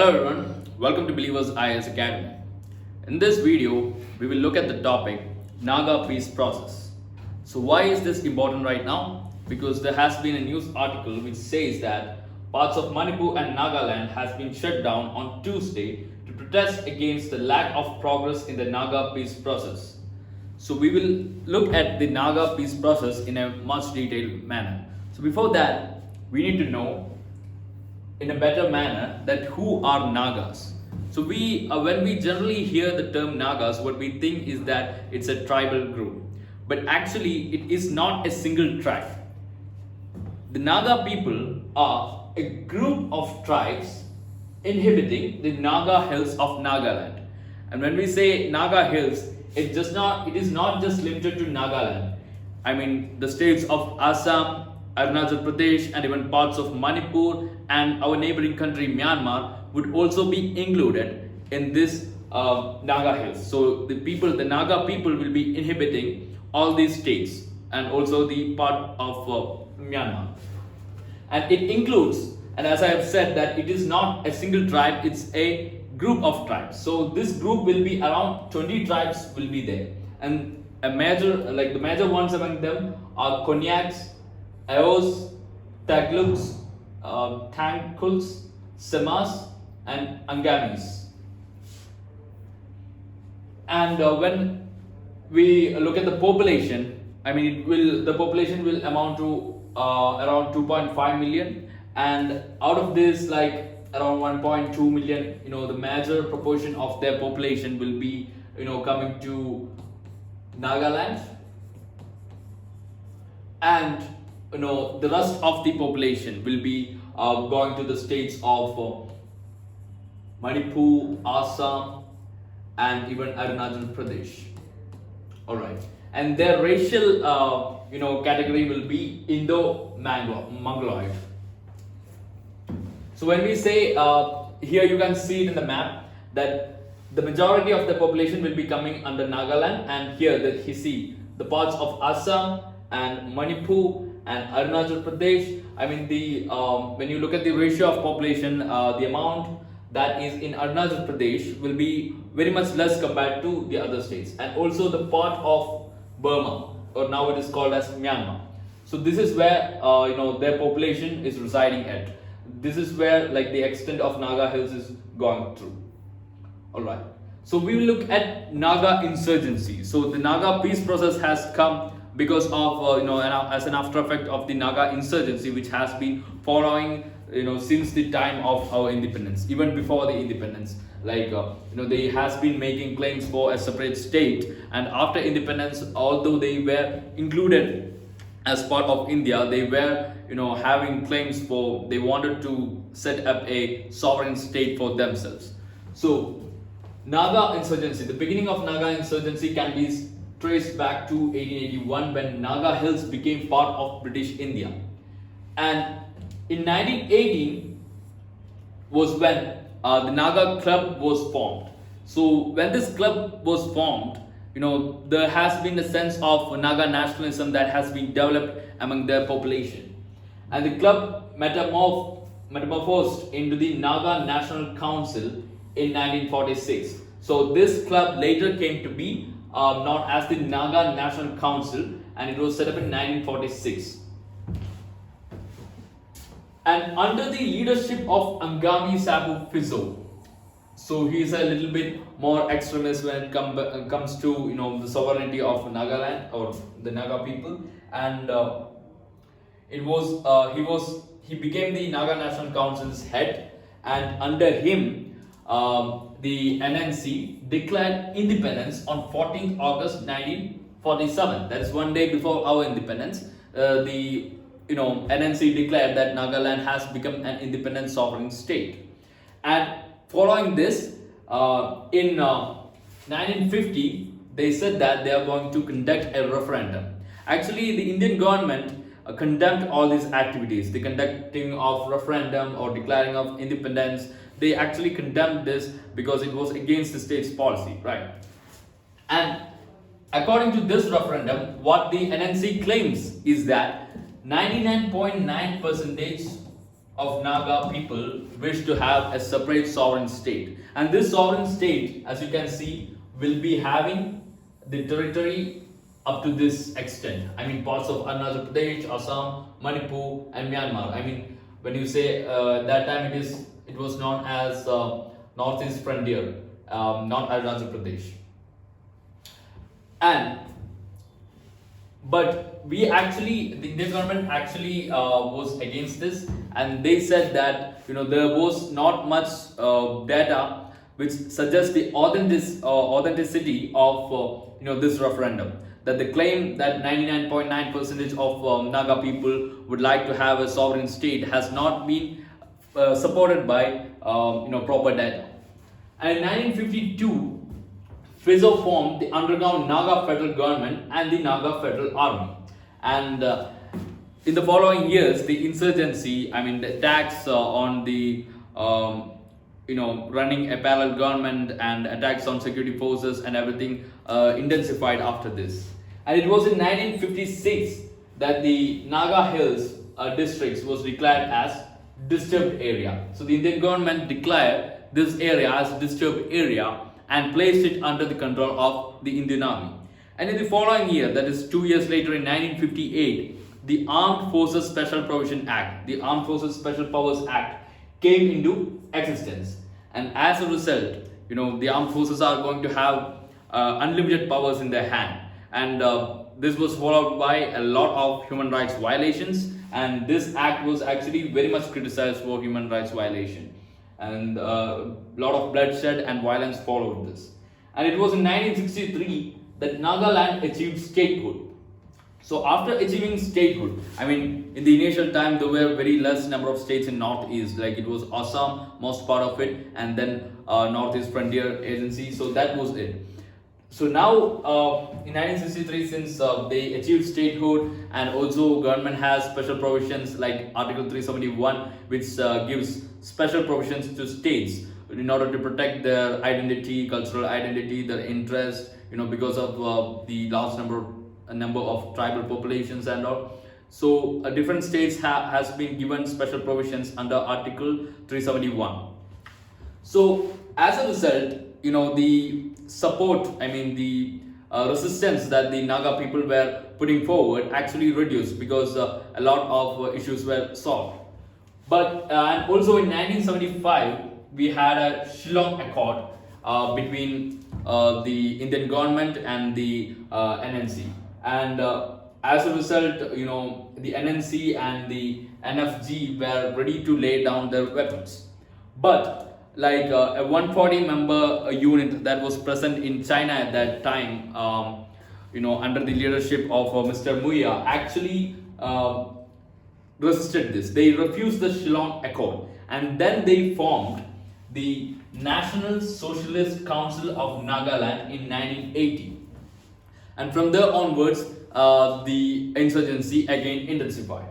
Hello everyone, welcome to Believers IAS Academy. In this video, we will look at the topic Naga Peace Process. So why is this important right now? Because there has been a news article which says that parts of Manipur and Nagaland has been shut down on Tuesday to protest against the lack of progress in the Naga Peace Process. So we will look at the Naga Peace Process in a much detailed manner. So before that, we need to know in a better manner that who are Nagas. So when we generally hear the term Nagas, what we think is that it's a tribal group, but actually it is not a single tribe. The Naga people are a group of tribes inhabiting the Naga hills of Nagaland. And when we say Naga hills, it is not just limited to Nagaland. I mean the states of Assam, Arunachal Pradesh and even parts of Manipur and our neighboring country Myanmar would also be included in this Naga hills. So the Naga people will be inhabiting all these states and also the part of Myanmar. And it includes, and as I have said, that it is not a single tribe, it's a group of tribes. So this group will be around 20 tribes will be there. And the major ones among them are Konyaks, Ayos, Tagluks, Tangkuls, Semas and Angamis. And when we look at the population, the population will amount to around 2.5 million, and out of this around 1.2 million, the major proportion of their population will be coming to Nagaland, and the rest of the population will be going to the states of Manipur, Assam and even Arunachal Pradesh. Alright, and their racial category will be Indo-Mongoloid. So when we say here, you can see it in the map that the majority of the population will be coming under Nagaland, and here that you see the parts of Assam and Manipur and Arunachal Pradesh. When you look at the ratio of population, the amount that is in Arunachal Pradesh will be very much less compared to the other states, and also the part of Burma, or now it is called as Myanmar. So this is where their population is residing at. This is where the extent of Naga hills is going through. Alright, so we will look at Naga insurgency. So the Naga peace process has come because of as an after effect of the Naga insurgency, which has been following since the time of our independence, even before the independence. They has been making claims for a separate state, and after independence, although they were included as part of India, they were having claims for, they wanted to set up a sovereign state for themselves. So Naga insurgency, the beginning of Naga insurgency can be traced back to 1881 when Naga hills became part of British India, and in 1918 was when the Naga club was formed. So when this club was formed, there has been a sense of Naga nationalism that has been developed among their population, and the club metamorphosed into the Naga National Council in 1946. So this club later came to be known as the Naga National Council, and it was set up in 1946. And under the leadership of Angami Sabu Fizo, so he is a little bit more extremist when it comes to the sovereignty of Nagaland or the Naga people, and he became the Naga National Council's head, and under him the NNC declared independence on 14th August 1947. That is one day before our independence. The NNC declared that Nagaland has become an independent sovereign state. And following this, in 1950, they said that they are going to conduct a referendum. Actually, the Indian government condemned all these activities, the conducting of referendum or declaring of independence. They actually condemned this because it was against the state's policy, right? And according to this referendum, what the NNC claims is that 99.9% of Naga people wish to have a separate sovereign state, and this sovereign state, as you can see, will be having the territory up to this extent. I mean, parts of Arunachal Pradesh, Assam, Manipur, and Myanmar. I mean, when you say that time, it was known as Northeast Frontier, not Arunachal Pradesh. And but the Indian government actually was against this, and they said that there was not much data which suggests the authenticity of this referendum. That the claim that 99.9% of Naga people would like to have a sovereign state has not been supported by proper data. And in 1952, FISO formed the underground Naga federal government and the Naga federal army. And in the following years, the insurgency, I mean the attacks on the running a parallel government and attacks on security forces and everything intensified after this. And it was in 1956 that the Naga Hills districts was declared as disturbed area. So the Indian government declared this area as disturbed area and placed it under the control of the Indian Army. And in the following year, that is 2 years later in 1958, the Armed Forces Special Provision Act, the Armed Forces Special Powers Act came into existence. And as a result, the armed forces are going to have unlimited powers in their hand. And this was followed by a lot of human rights violations, and this act was actually very much criticized for human rights violation, and a lot of bloodshed and violence followed this. And it was in 1963 that Nagaland achieved statehood. So after achieving statehood, I mean, in the initial time there were very less number of states in Northeast, like it was Assam, most part of it, and then Northeast Frontier Agency, so that was it. So now in 1963, since they achieved statehood, and also government has special provisions like Article 371, which gives special provisions to states in order to protect their identity, cultural identity, their interest, because of the large number of tribal populations and all. So different states has been given special provisions under Article 371. So as a result, the support, I mean the resistance that the Naga people were putting forward actually reduced, because a lot of issues were solved. But and also in 1975 we had a Shillong Accord between the Indian government and the NNC, and as a result, the NNC and the NFG were ready to lay down their weapons. But like a 140 member unit that was present in China at that time, under the leadership of Mr. Muya, actually resisted this. They refused the Shillong Accord, and then they formed the National Socialist Council of Nagaland in 1980. And from there onwards, the insurgency again intensified.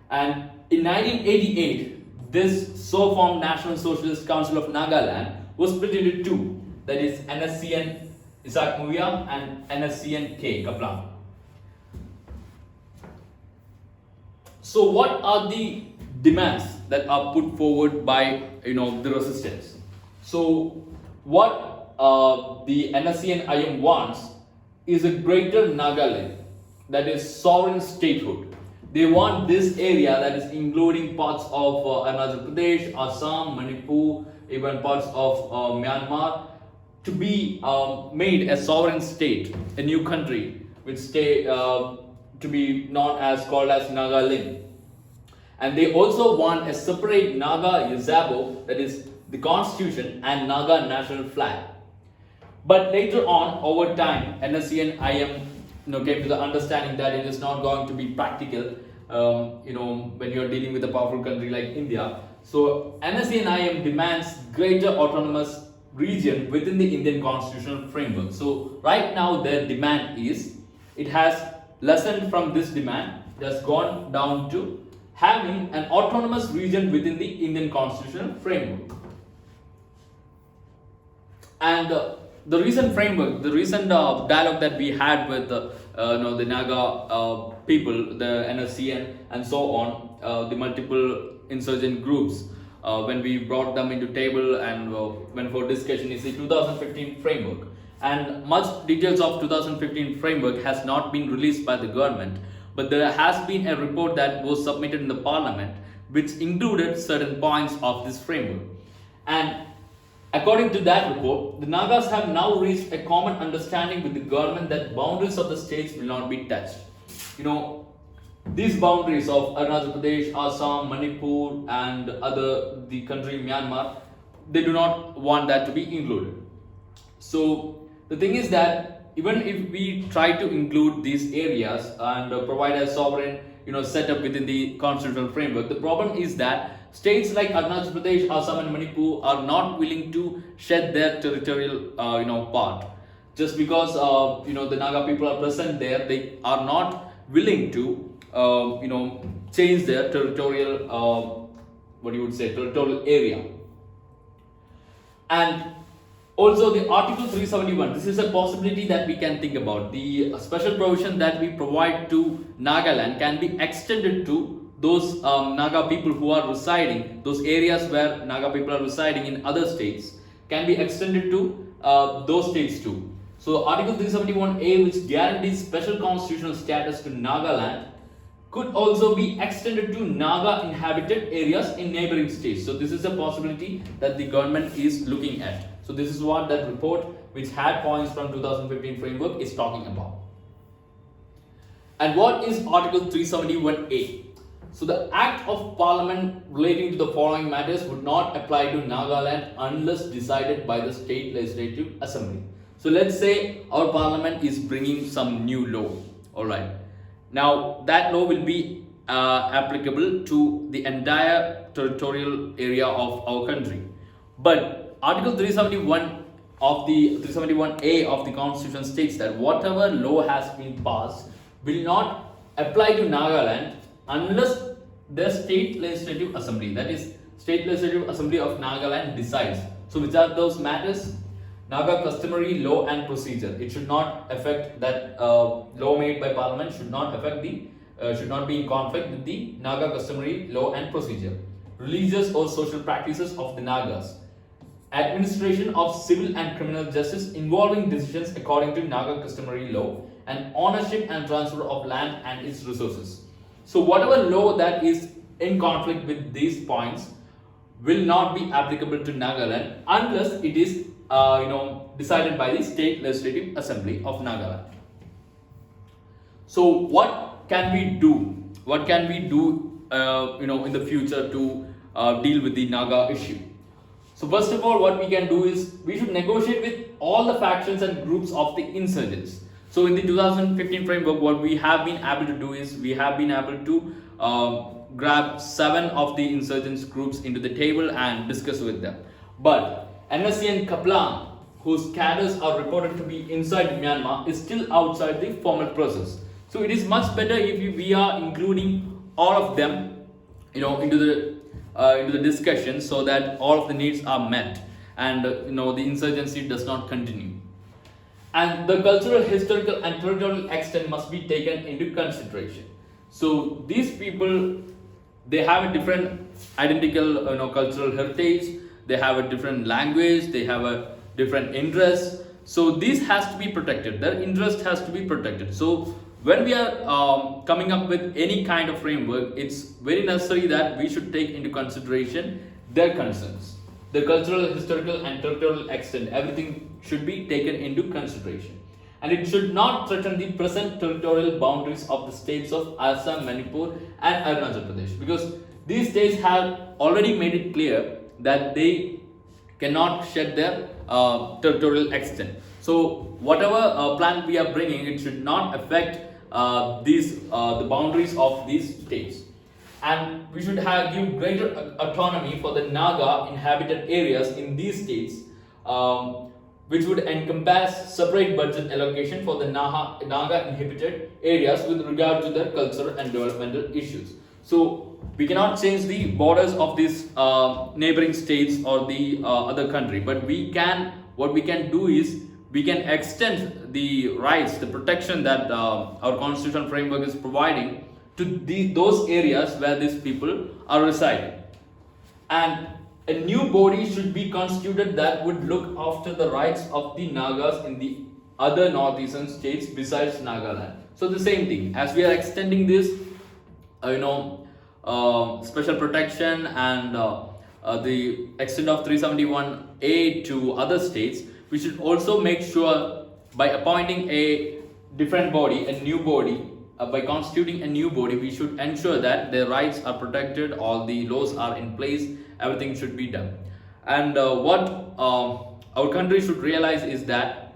And in 1988, this so-formed National Socialist Council of Nagaland was split into two, that is NSCN Isaac Muya and NSCN K Kaplan. So what are the demands that are put forward by the resistance? So what the NSCN IM wants is a greater Nagaland, that is sovereign statehood. They want this area, that is including parts of Arunachal Pradesh, Assam, Manipur, even parts of Myanmar, to be made a sovereign state, a new country, which to be called as Nagaland. And they also want a separate Naga Yazabo, that is the constitution, and Naga national flag. But later on, over time, NSCN IM came to the understanding that it is not going to be practical when you are dealing with a powerful country like India. So NSCN IM demands greater autonomous region within the Indian constitutional framework. So right now their demand is, it has lessened from this demand, it has gone down to having an autonomous region within the Indian constitutional framework. And the recent framework, the recent dialogue that we had with the Naga people, the NSCN and so on, the multiple insurgent groups, when we brought them into table and went for discussion, is the 2015 framework. And much details of 2015 framework has not been released by the government, but there has been a report that was submitted in the parliament which included certain points of this framework. And according to that report, the Nagas have now reached a common understanding with the government that boundaries of the states will not be touched. These boundaries of Arunachal Pradesh, Assam, Manipur and the country Myanmar, they do not want that to be included. So the thing is that even if we try to include these areas and provide a sovereign setup within the constitutional framework, the problem is that states like Arunachal Pradesh, Assam and Manipur are not willing to shed their territorial part. Just because the Naga people are present there, they are not willing to change their territorial territorial area. And also the Article 371, this is a possibility that we can think about. The special provision that we provide to Nagaland can be extended to those Naga people who are residing, those areas where Naga people are residing in other states, can be extended to those states too. So Article 371A, which guarantees special constitutional status to Nagaland, could also be extended to Naga inhabited areas in neighboring states. So this is a possibility that the government is looking at. So this is what that report, which had points from 2015 framework, is talking about. And what is Article 371A? So the Act of Parliament relating to the following matters would not apply to Nagaland unless decided by the State Legislative Assembly. So let's say our Parliament is bringing some new law. Alright. Now that law will be applicable to the entire territorial area of our country. But Article 371 of the 371A of the Constitution states that whatever law has been passed will not apply to Nagaland unless the State Legislative Assembly, that is State Legislative Assembly of Nagaland, decides. So which are those matters? Naga customary law and procedure. It should not affect that law made by Parliament should not affect the should not be in conflict with the Naga customary law and procedure. Religious or social practices of the Nagas. Administration of civil and criminal justice involving decisions according to Naga customary law, and ownership and transfer of land and its resources. So whatever law that is in conflict with these points will not be applicable to Nagaland unless it is decided by the State Legislative Assembly of Nagaland. So what can we do? What can we do in the future to deal with the Naga issue? So first of all, what we can do is we should negotiate with all the factions and groups of the insurgents. So in the 2015 framework, what we have been able to do is we have been able to grab 7 of the insurgents groups into the table and discuss with them. But NSC and Kaplan, whose cadres are reported to be inside Myanmar, is still outside the formal process. So it is much better if we are including all of them, into the discussion, so that all of the needs are met and the insurgency does not continue. And the cultural, historical and territorial extent must be taken into consideration. So these people, they have a different identical cultural heritage, they have a different language, they have a different interest. So this has to be protected, their interest has to be protected. So when we are coming up with any kind of framework, it's very necessary that we should take into consideration their concerns. The cultural, historical and territorial extent, everything should be taken into consideration. And it should not threaten the present territorial boundaries of the states of Assam, Manipur and Arunachal Pradesh, because these states have already made it clear that they cannot shed their territorial extent. So whatever plan we are bringing, it should not affect the boundaries of these states. And we should give greater autonomy for the Naga inhabited areas in these states, which would encompass separate budget allocation for the Naga inhabited areas with regard to their cultural and developmental issues. So we cannot change the borders of these neighboring states or the other country, but what we can do is we can extend the rights, the protection that our constitutional framework is providing to those areas where these people are residing. And a new body should be constituted that would look after the rights of the Nagas in the other northeastern states besides Nagaland. So the same thing, as we are extending this, special protection and the extent of 371A to other states, we should also make sure by appointing a different body, a new body, by constituting a new body, we should ensure that their rights are protected, all the laws are in place, everything should be done. And what our country should realize is that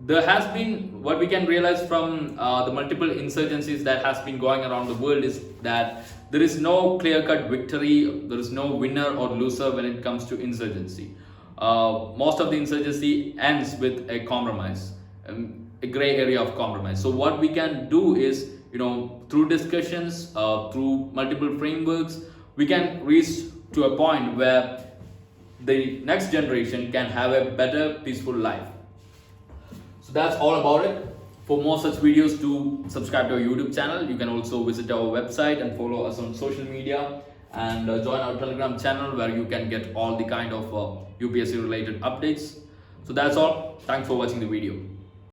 there has been, what we can realize from the multiple insurgencies that has been going around the world is that there is no clear-cut victory, there is no winner or loser when it comes to insurgency. Most of the insurgency ends with a compromise, a gray area of compromise. So what we can do is, through discussions, through multiple frameworks, we can reach to a point where the next generation can have a better, peaceful life. So that's all about it. For more such videos, do subscribe to our YouTube channel. You can also visit our website and follow us on social media, and join our Telegram channel where you can get all the kind of UPSC related updates. So that's all. Thanks for watching the video.